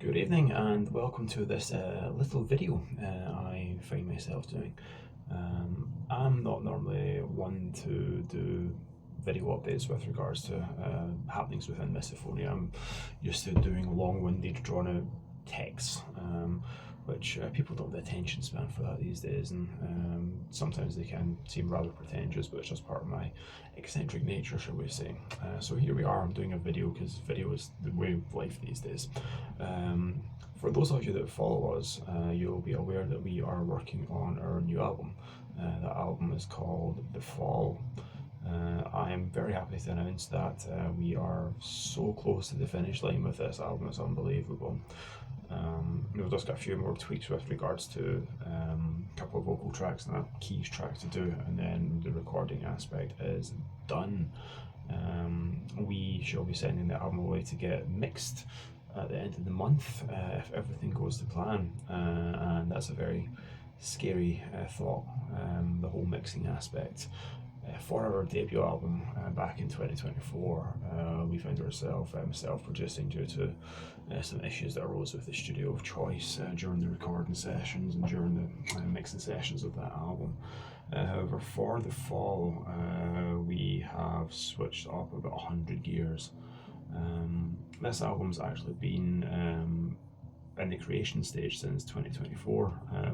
Good evening and welcome to this little video I find myself doing. I'm not normally one to do video updates with regards to happenings within Misophonia. I'm used to doing long-winded, drawn-out texts, which people don't have the attention span for that these days, and sometimes they can seem rather pretentious, but it's just part of my eccentric nature, shall we say. So here we are, I'm doing a video because video is the way of life these days. For those of you that follow us, you'll be aware that we are working on our new album. That album is called The Fall. I am very happy to announce that we are so close to the finish line with this album. It's unbelievable. We've just got a few more tweaks with regards to a couple of vocal tracks and a keys track to do, and then the recording aspect is done. We shall be sending the album away to get mixed at the end of the month if everything goes to plan, and that's a very scary thought, the whole mixing aspect. For our debut album back in 2024, we found ourselves self-producing due to some issues that arose with the studio of choice during the recording sessions and during the mixing sessions of that album. However, for The Fall, we have switched up about 100 gears. This album's actually been in the creation stage since 2024,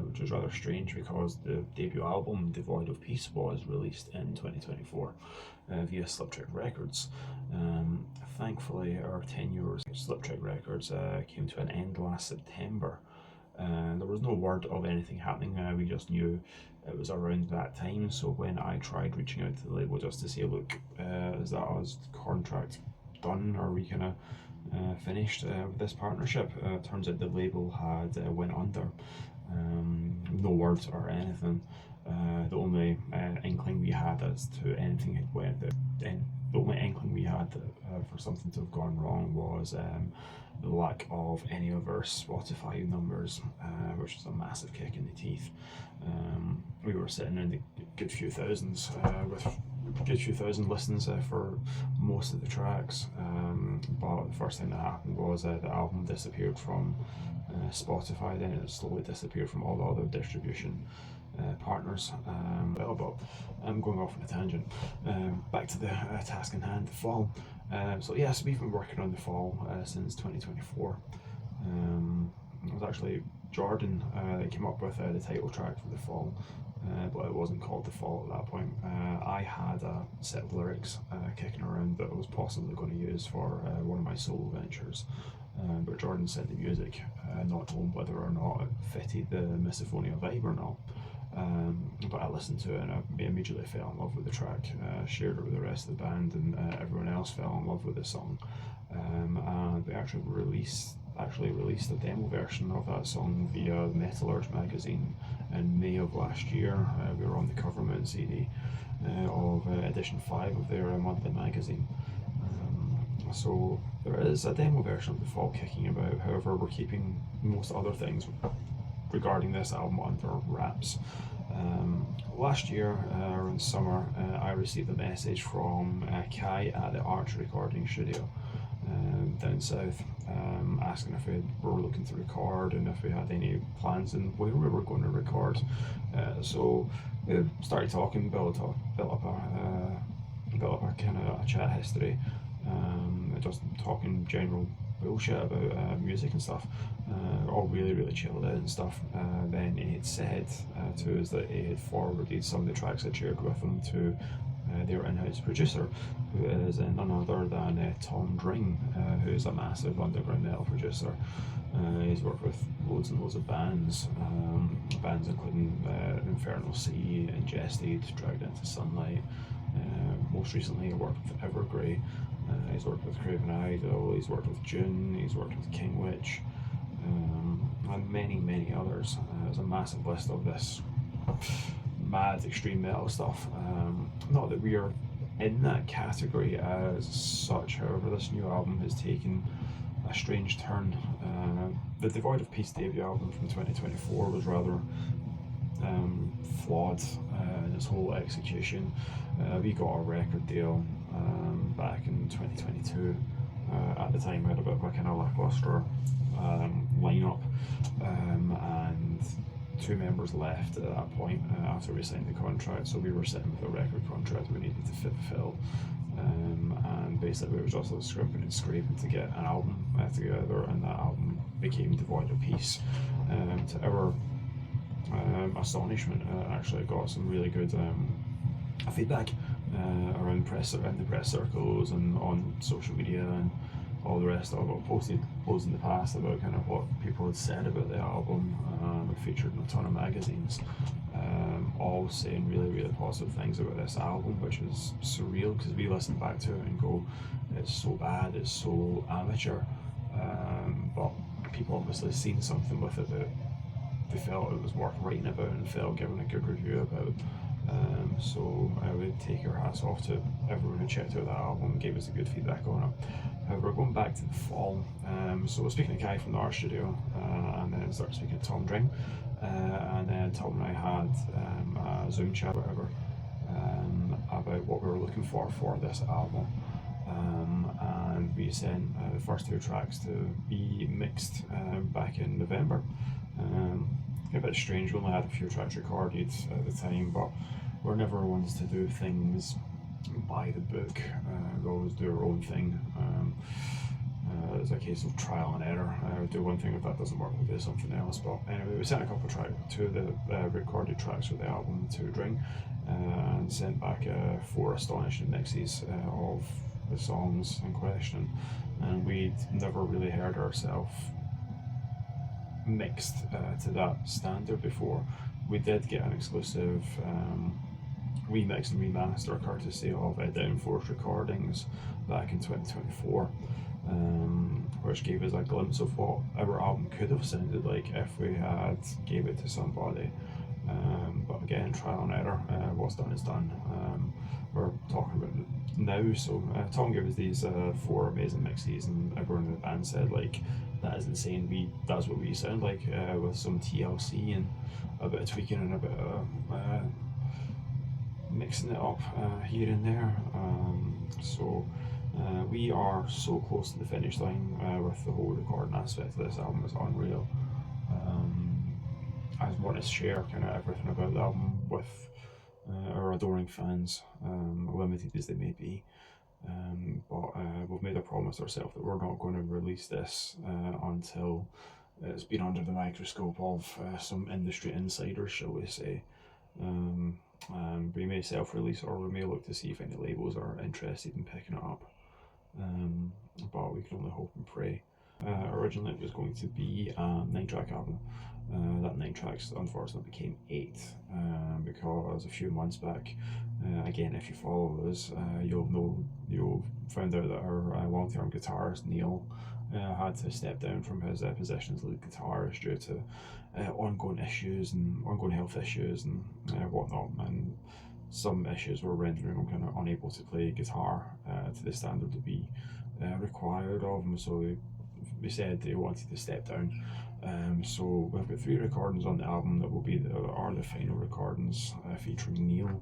which is rather strange because the debut album, Devoid of Peace, was released in 2024 via Sliptrick Records. Thankfully, our tenure at Sliptrick Records came to an end last September. There was no word of anything happening, we just knew it was around that time. So when I tried reaching out to the label just to say, look, is that our contract done? Are we kind of finished with this partnership? Turns out the label had went under. No words or anything. The only inkling we had as to anything had went, the only inkling we had for something to have gone wrong was the lack of any of our Spotify numbers, which is a massive kick in the teeth. We were sitting in the good few thousands with good few thousand listens for most of the tracks, but the first thing that happened was the album disappeared from Spotify, then it slowly disappeared from all the other distribution partners. But I'm going off on a tangent. Back to the task in hand, The Fall. So yes, we've been working on The Fall since 2024. It was actually Jordan that came up with the title track for The Fall, but it wasn't called The Fall at that point. I had a set of lyrics kicking around that I was possibly going to use for one of my solo ventures, but Jordan sent the music, not knowing whether or not it fitted the Misophonia vibe or not. But I listened to it and I immediately fell in love with the track, shared it with the rest of the band, and everyone else fell in love with the song. And we actually released a demo version of that song via Metal Urge magazine in May of last year. We were on the cover mount CD of edition 5 of their monthly magazine. So there is a demo version of The Fall kicking about. However, we're keeping most other things regarding this album under wraps. Last year, around summer, I received a message from Kai at the Arch recording studio down south, asking if we were looking to record and if we had any plans and where we were going to record. So we started talking, built up a kind of a chat history, just talking general bullshit about music and stuff, all really chilled out and stuff. Then he had said to us that he had forwarded some of the tracks I shared with him to their in-house producer, who is none other than Tom Dring, who is a massive underground metal producer. He's worked with loads and loads of bands, including Infernal Sea, Ingested, Dragged Into Sunlight. Most recently he worked with Evergrey. He's worked with Craven Idol, he's worked with June, he's worked with King Witch, and many others. There's a massive list of this mad extreme metal stuff. Not that we are in that category as such, however this new album has taken a strange turn. The Devoid of Peace debut album from 2024 was rather flawed in its whole execution. We got a record deal back in 2022. At the time, we had a bit of a kind of lackluster two members left at that point after we signed the contract, so we were sitting with a record contract we needed to fulfill. And basically we were just scrimping and scraping to get an album together, and that album became devoid of peace. To our astonishment, actually got some really good feedback around the press circles and on social media and all the rest. I've got posted posts in the past about kind of what people had said about the album. It featured in a ton of magazines, all saying really positive things about this album, which is surreal because we listen back to it and go, it's so bad, it's so amateur, but people obviously seen something with it that they felt it was worth writing about and felt giving a good review about. So I would take our hats off to everyone who checked out that album and gave us a good feedback on it. However, going back to the fall, so I was speaking to Kai from the art studio, and then started speaking to Tom Dring, and then Tom and I had a Zoom chat, whatever, about what we were looking for this album. And we sent the first two tracks to be mixed back in November. A bit strange, we only had a few tracks recorded at the time, but we're never ones to do things by the book. We always do our own thing. It's a case of trial and error. We do one thing, if that doesn't work, we'll do something else. But anyway, we sent a couple of two of the recorded tracks for the album to Dring, and sent back 4 astonishing mixes of the songs in question, and we'd never really heard ourselves mixed to that standard before. We did get an exclusive remix and remaster courtesy of Downforce Recordings back in 2024, which gave us a glimpse of what our album could have sounded like if we had gave it to somebody. But again, trial and error. What's done is done. We're talking about it now. So Tom gave us these 4 amazing mixes, and everyone in the band said, like, that is insane. That's what we sound like, with some TLC and a bit of tweaking and a bit of mixing it up here and there. So we are so close to the finish line with the whole recording aspect of this album. Is unreal. I want to share kind of everything about the album with our adoring fans, limited as they may be. But we've made a promise ourselves that we're not going to release this until it's been under the microscope of some industry insiders, shall we say. We may self-release, or we may look to see if any labels are interested in picking it up. But we can only hope and pray. Originally it was going to be a 9-track album. That 9 tracks unfortunately became 8 because a few months back, again, if you follow us, you'll find out that our long-term guitarist Neil had to step down from his position as lead guitarist due to ongoing issues and ongoing health issues and whatnot, and some issues were rendering him kind of unable to play guitar to the standard to be required of him. So we said he wanted to step down. So we've got 3 recordings on the album that will be the final recordings featuring Neil.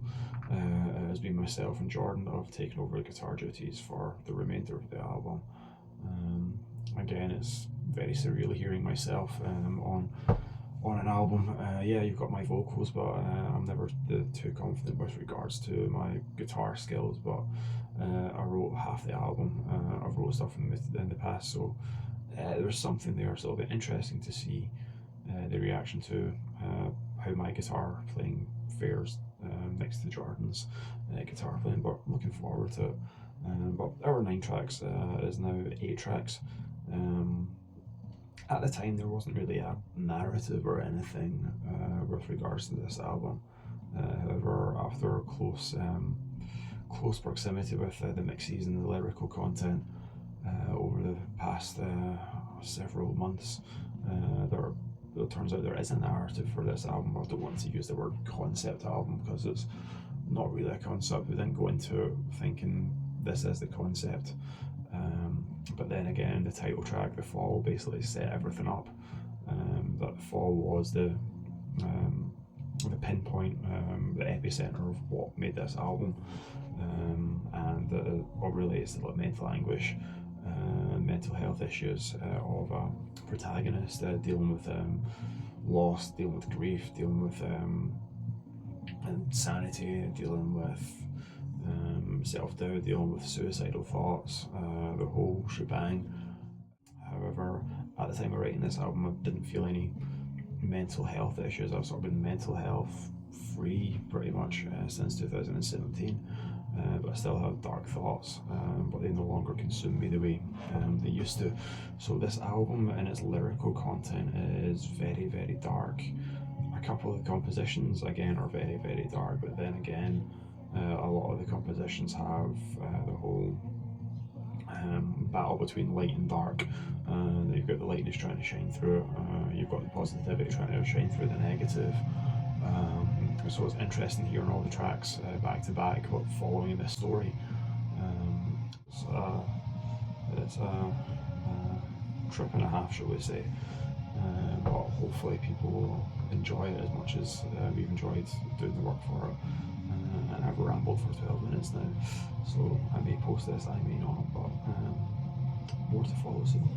It's been myself and Jordan that have taken over the guitar duties for the remainder of the album. Again, it's very surreal hearing myself on an album. Yeah, you've got my vocals, but I'm never too confident with regards to my guitar skills. But I wrote half the album. I've wrote stuff in the past, so there's something there. So it'll be interesting to see the reaction to how my guitar playing fares next to Jordan's guitar playing. But I'm looking forward to it. But our 9 tracks is now 8 tracks. At the time, there wasn't really a narrative or anything with regards to this album. However, after close proximity with the mixes and the lyrical content over the past several months, it turns out there is a narrative for this album. I don't want to use the word concept album because it's not really a concept. We didn't go into it thinking this is the concept. But then again, the title track, The Fall, basically set everything up. That The Fall was the pinpoint, the epicenter of what made this album, and what relates to like mental anguish, mental health issues of a protagonist dealing with loss, dealing with grief, dealing with insanity, dealing with self-doubt, dealing with suicidal thoughts, the whole shebang. However, at the time of writing this album, I didn't feel any mental health issues. I've sort of been mental health free pretty much since 2017. But I still have dark thoughts, but they no longer consume me the way they used to. So this album and its lyrical content is very, very dark. A couple of the compositions, again, are very, very dark, but then again, a lot of the compositions have the whole battle between light and dark. You've got the lightness trying to shine through it, you've got the positivity trying to shine through the negative. So it's interesting hearing all the tracks back to back, following this story. It's a trip and a half, shall we say. But hopefully people will enjoy it as much as we've enjoyed doing the work for it. And I've rambled for 12 minutes now, so I may post this, I may not, but more to follow soon.